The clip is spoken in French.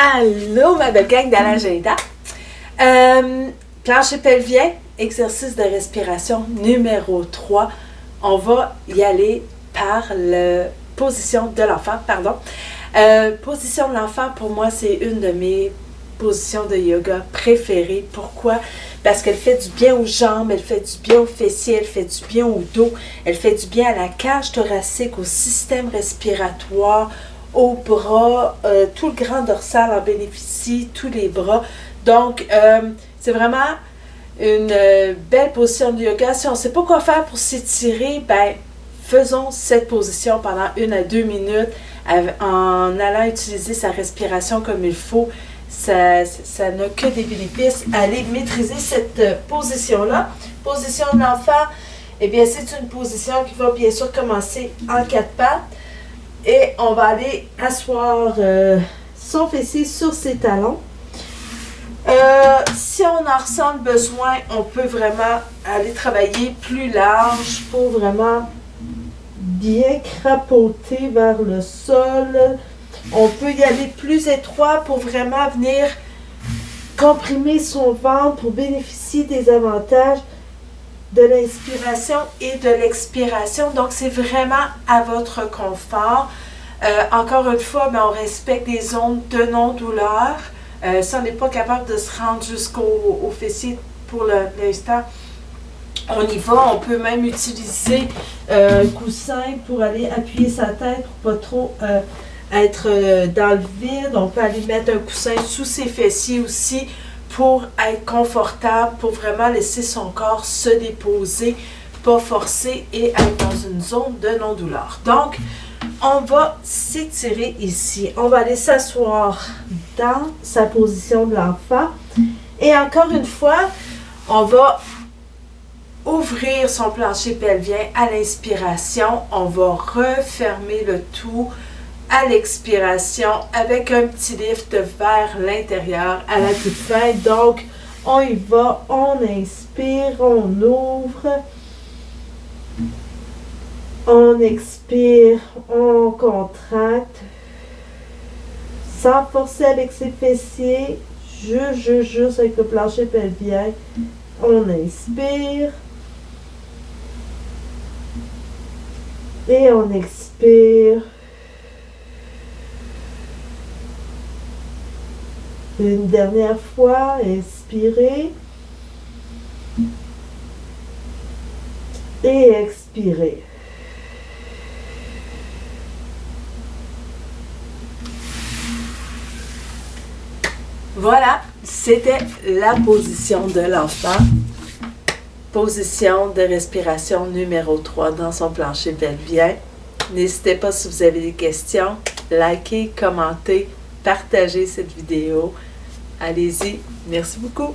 Allô, ma belle gang dans l'agenda. Plancher pelvien, exercice de respiration numéro 3. On va y aller par la position de l'enfant, position de l'enfant, pour moi, c'est une de mes positions de yoga préférées. Pourquoi? Parce qu'elle fait du bien aux jambes, elle fait du bien aux fessiers, elle fait du bien au dos, elle fait du bien à la cage thoracique, au système respiratoire, aux bras, tout le grand dorsal en bénéficie, tous les bras. Donc, c'est vraiment une belle position de yoga. Si on ne sait pas quoi faire pour s'étirer, ben, faisons cette position pendant 1 à 2 minutes en allant utiliser sa respiration comme il faut. Ça n'a que des bénéfices. Allez maîtriser cette position-là. Position de l'enfant, eh bien, c'est une position qui va bien sûr commencer en 4 pattes. Et on va aller asseoir son fessier sur ses talons. Si on en ressent le besoin, on peut vraiment aller travailler plus large pour vraiment bien crapoter vers le sol. On peut y aller plus étroit pour vraiment venir comprimer son ventre pour bénéficier des avantages de l'inspiration et de l'expiration. Donc, c'est vraiment à votre confort. Encore une fois, mais on respecte des zones de non-douleur. Si on n'est pas capable de se rendre jusqu'au fessier pour l'instant, on y va. On peut même utiliser un coussin pour aller appuyer sa tête pour pas trop être dans le vide. On peut aller mettre un coussin sous ses fessiers aussi pour être confortable, pour vraiment laisser son corps se déposer, pas forcer et être dans une zone de non-douleur. Donc, on va s'étirer ici. On va aller s'asseoir dans sa position de l'enfant. Et encore une fois, on va ouvrir son plancher pelvien à l'inspiration. On va refermer le tout à l'expiration avec un petit lift vers l'intérieur à la toute fin. Donc, on y va, on inspire, on ouvre, on expire, on contracte, sans forcer avec ses fessiers, juste avec le plancher pelvien. On inspire et on expire. Une dernière fois, inspirez et expirez. Voilà, c'était la position de l'enfant. Position de respiration numéro 3 dans son plancher pelvien. N'hésitez pas si vous avez des questions, likez, commentez, partagez cette vidéo. Allez-y. Merci beaucoup.